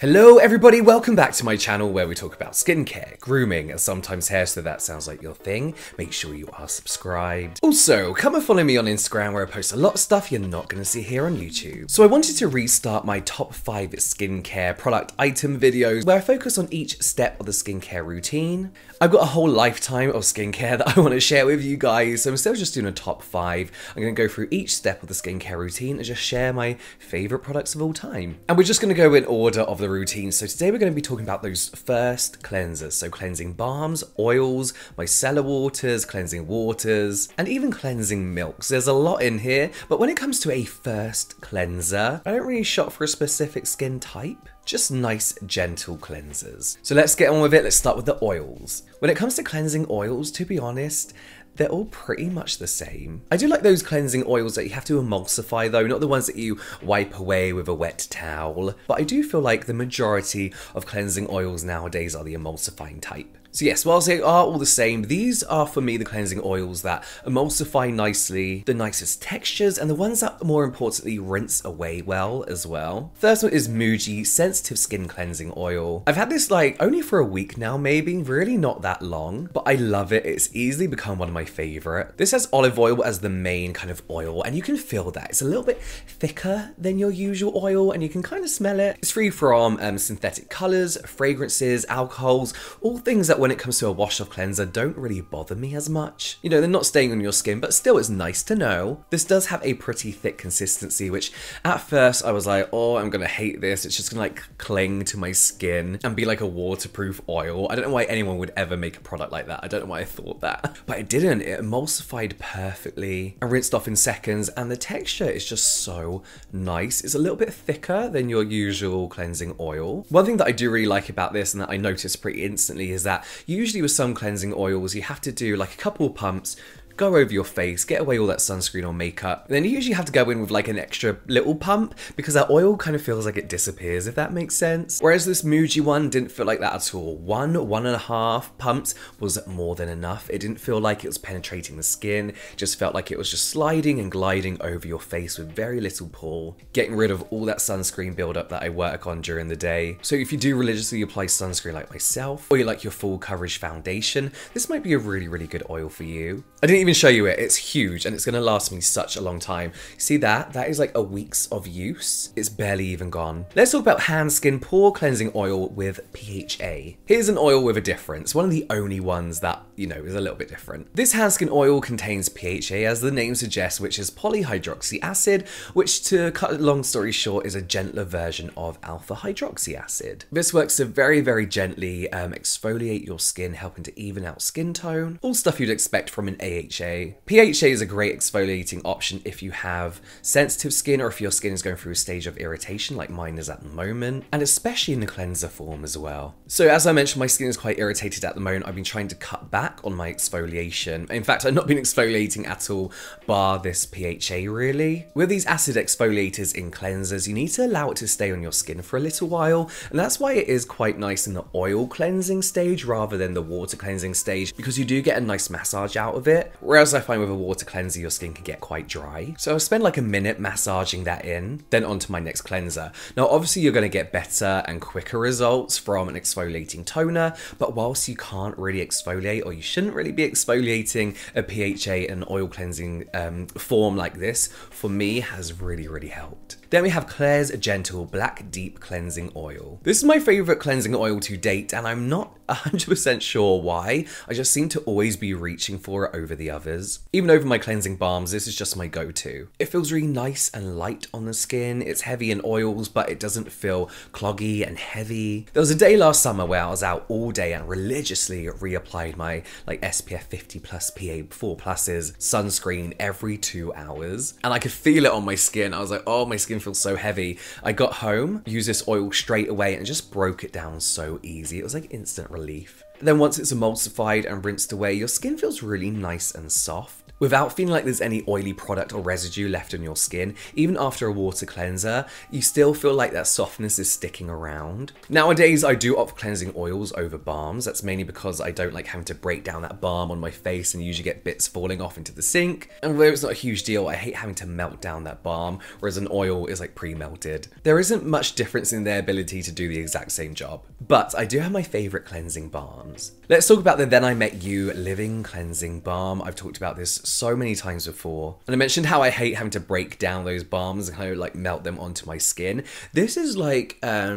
Hello everybody, welcome back to my channel where we talk about skincare, grooming, and sometimes hair, so that sounds like your thing. Make sure you are subscribed. Also, come and follow me on Instagram where I post a lot of stuff you're not going to see here on YouTube. So I wanted to restart my top 5 skincare product item videos where I focus on each step of the skincare routine. I've got a whole lifetime of skincare that I want to share with you guys, so instead of just doing a top 5, I'm going to go through each step of the skincare routine and just share my favourite products of all time. And we're just going to go in order of the routine. So today we're going to be talking about those first cleansers. So cleansing balms, oils, micellar waters, cleansing waters, and even cleansing milks. There's a lot in here, but when it comes to a first cleanser, I don't really shop for a specific skin type. Just nice, gentle cleansers. So let's get on with it. Let's start with the oils. When it comes to cleansing oils, to be honest, they're all pretty much the same. I do like those cleansing oils that you have to emulsify though, not the ones that you wipe away with a wet towel. But I do feel like the majority of cleansing oils nowadays are the emulsifying type. So yes, whilst they are all the same, these are for me the cleansing oils that emulsify nicely, the nicest textures, and the ones that more importantly rinse away well as well. First one is MUJI Sensitive Skin Cleansing Oil. I've had this like only for a week now maybe, really not that long, but I love it. It's easily become one of my favourite. This has olive oil as the main kind of oil, and you can feel that. It's a little bit thicker than your usual oil, and you can kind of smell it. It's free from synthetic colours, fragrances, alcohols, all things that when it comes to a wash-off cleanser don't really bother me as much. You know, they're not staying on your skin, but still it's nice to know. This does have a pretty thick consistency, which at first I was like, oh, I'm gonna hate this. It's just gonna like cling to my skin and be like a waterproof oil. I don't know why anyone would ever make a product like that. I don't know why I thought that, but it didn't. It emulsified perfectly and rinsed off in seconds, and the texture is just so nice. It's a little bit thicker than your usual cleansing oil. One thing that I do really like about this and that I noticed pretty instantly is that usually with some cleansing oils, you have to do like a couple of pumps, go over your face, get away all that sunscreen or makeup. And then you usually have to go in with like an extra little pump because that oil kind of feels like it disappears, if that makes sense. Whereas this MUJI one didn't feel like that at all. 1.5 pumps was more than enough. It didn't feel like it was penetrating the skin. It just felt like it was just sliding and gliding over your face with very little pull, getting rid of all that sunscreen buildup that I work on during the day. So if you do religiously apply sunscreen like myself, or you like your full coverage foundation, this might be a really, really good oil for you. I didn't even show you it. It's huge and it's going to last me such a long time. See that? That is like a week's of use. It's barely even gone. Let's talk about HANSKIN Pore Cleansing Oil with PHA. Here's an oil with a difference. One of the only ones that, you know, is a little bit different. This HANSKIN oil contains PHA, as the name suggests, which is polyhydroxy acid, which, to cut a long story short, is a gentler version of alpha hydroxy acid. This works to very, very gently exfoliate your skin, helping to even out skin tone. All stuff you'd expect from an AHA. PHA is a great exfoliating option if you have sensitive skin or if your skin is going through a stage of irritation like mine is at the moment, and especially in the cleanser form as well. So as I mentioned, my skin is quite irritated at the moment. I've been trying to cut back on my exfoliation. In fact, I've not been exfoliating at all, bar this PHA really. With these acid exfoliators in cleansers, you need to allow it to stay on your skin for a little while, and that's why it is quite nice in the oil cleansing stage rather than the water cleansing stage, because you do get a nice massage out of it. Whereas I find with a water cleanser, your skin can get quite dry. So I'll spend like a minute massaging that in, then onto my next cleanser. Now, obviously you're going to get better and quicker results from an exfoliating toner, but whilst you can't really exfoliate, or you shouldn't really be exfoliating, a PHA and oil cleansing form like this, for me, has really, really helped. Then we have Klairs Gentle Black Deep Cleansing Oil. This is my favourite cleansing oil to date, and I'm not 100% sure why. I just seem to always be reaching for it over the others. Even over my cleansing balms, this is just my go-to. It feels really nice and light on the skin. It's heavy in oils, but it doesn't feel cloggy and heavy. There was a day last summer where I was out all day and religiously reapplied my like SPF 50 plus PA4 pluses sunscreen every 2 hours, and I could feel it on my skin. I was like, oh, my skin feels so heavy. I got home, used this oil straight away, and just broke it down so easy. It was like instant relief. Then once it's emulsified and rinsed away, your skin feels really nice and soft. without feeling like there's any oily product or residue left on your skin. Even after a water cleanser, you still feel like that softness is sticking around. Nowadays, I do opt for cleansing oils over balms. That's mainly because I don't like having to break down that balm on my face and usually get bits falling off into the sink. And although it's not a huge deal, I hate having to melt down that balm, whereas an oil is like pre-melted. There isn't much difference in their ability to do the exact same job. But I do have my favorite cleansing balms. Let's talk about the Then I Met You Living Cleansing Balm. I've talked about this so many times before. And I mentioned how I hate having to break down those balms and kind of like melt them onto my skin. This is like a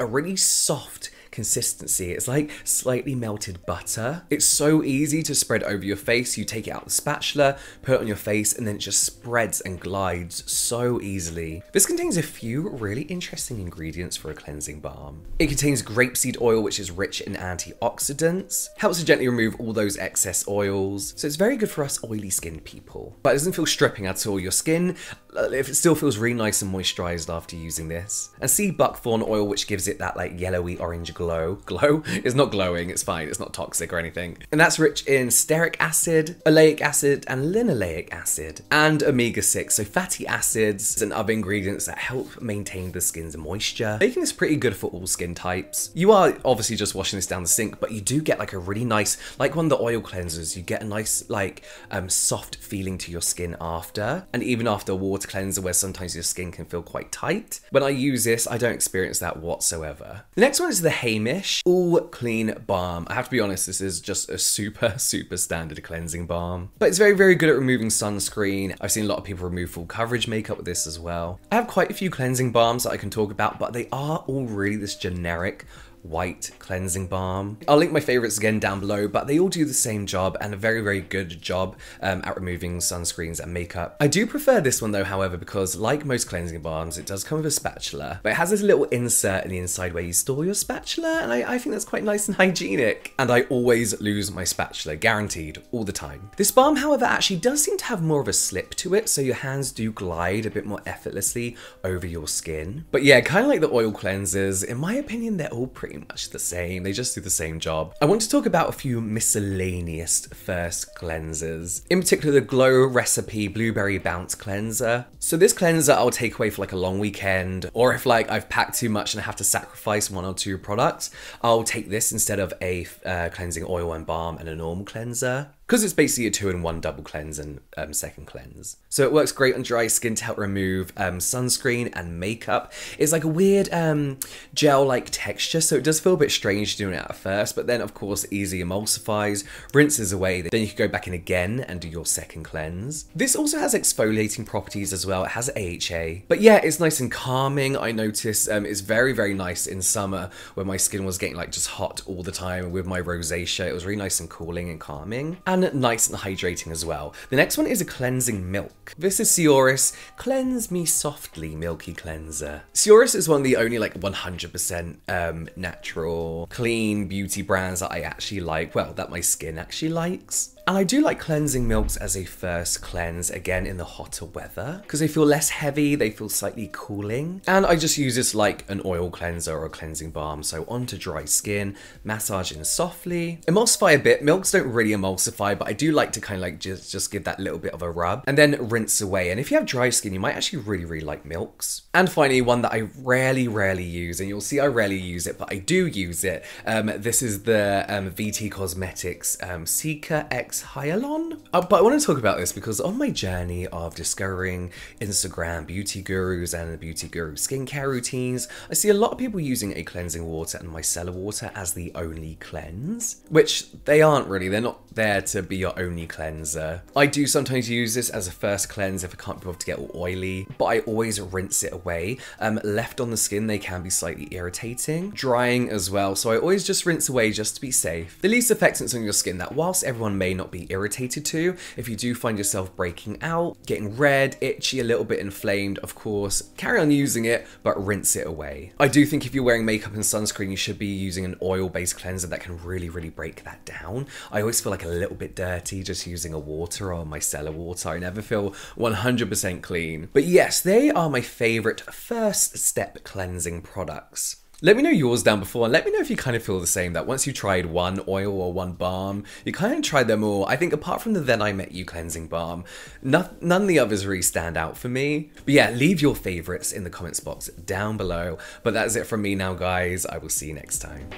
really soft consistency. It's like slightly melted butter. It's so easy to spread over your face. You take it out the spatula, put it on your face, and then it just spreads and glides so easily. This contains a few really interesting ingredients for a cleansing balm. It contains grapeseed oil, which is rich in antioxidants, helps to gently remove all those excess oils. So it's very good for us oily skin people, but it doesn't feel stripping at all. Your skin, if it still feels really nice and moisturized after using this. And sea buckthorn oil, which gives it that like yellowy orange glow. It's not glowing, it's fine, it's not toxic or anything. And that's rich in stearic acid, oleic acid, and linoleic acid, and omega-6, so fatty acids and other ingredients that help maintain the skin's moisture, making this pretty good for all skin types. You are obviously just washing this down the sink, but you do get like a really nice, like one of the oil cleansers, you get a nice like soft feeling to your skin after, and even after a water cleanser where sometimes your skin can feel quite tight. When I use this, I don't experience that whatsoever. The next one is the HEIMISH All Clean Balm. I have to be honest, this is just a super standard cleansing balm, but it's very good at removing sunscreen. I've seen a lot of people remove full coverage makeup with this as well. I have quite a few cleansing balms that I can talk about, but they are all really this generic white cleansing balm. I'll link my favorites again down below, but they all do the same job and a very good job at removing sunscreens and makeup. I do prefer this one though, however, because like most cleansing balms, it does come with a spatula, but it has this little insert in the inside where you store your spatula, and I think that's quite nice and hygienic. And I always lose my spatula, guaranteed, all the time. This balm, however, actually does seem to have more of a slip to it, so your hands do glide a bit more effortlessly over your skin. But yeah, kind of like the oil cleansers, in my opinion, they're all pretty much the same. They just do the same job. I want to talk about a few miscellaneous first cleansers. In particular, the Glow Recipe Blueberry Bounce Cleanser. So this cleanser I'll take away for like a long weekend, or if like I've packed too much and I have to sacrifice one or two products, I'll take this instead of a cleansing oil and balm and a normal cleanser, because it's basically a 2-in-1 double cleanse and second cleanse. So it works great on dry skin to help remove sunscreen and makeup. It's like a weird gel-like texture, so it does feel a bit strange doing it at first, but then of course easy emulsifies, rinses away, then you can go back in again and do your second cleanse. This also has exfoliating properties as well. It has AHA. But yeah, it's nice and calming. I noticed it's very nice in summer when my skin was getting like just hot all the time with my rosacea. It was really nice and cooling and calming. And nice and hydrating as well. The next one is a cleansing milk. This is SIORIS Cleanse Me Softly Milky Cleanser. SIORIS is one of the only like 100% natural, clean beauty brands that I actually like, well, that my skin actually likes. And I do like cleansing milks as a first cleanse, again in the hotter weather, because they feel less heavy, they feel slightly cooling. And I just use this like an oil cleanser or a cleansing balm, so onto dry skin, massage in softly. Emulsify a bit. Milks don't really emulsify, but I do like to kind of like just give that little bit of a rub and then rinse away. And if you have dry skin, you might actually really like milks. And finally, one that I rarely use, and you'll see I rarely use it, but I do use it. This is the VT Cosmetics Cica X Hyalon. But I want to talk about this because on my journey of discovering Instagram beauty gurus and beauty guru skincare routines, I see a lot of people using a cleansing water and micellar water as the only cleanse, which they aren't really. They're not there to be your only cleanser. I do sometimes use this as a first cleanse if I can't be bothered to get all oily, but I always rinse it away. Left on the skin, they can be slightly irritating, drying as well, so I always just rinse away just to be safe. The least affectants on your skin that whilst everyone may not be irritated to, if you do find yourself breaking out, getting red, itchy, a little bit inflamed, of course, carry on using it, but rinse it away. I do think if you're wearing makeup and sunscreen, you should be using an oil-based cleanser that can really break that down. I always feel like a little bit dirty just using a water or micellar water. I never feel 100% clean. But yes, they are my favorite first step cleansing products. Let me know yours down below, and let me know if you kind of feel the same, that once you tried one oil or one balm, you kind of tried them all. I think apart from the Then I Met You cleansing balm, none of the others really stand out for me. But yeah, leave your favorites in the comments box down below. But that's it from me now, guys. I will see you next time.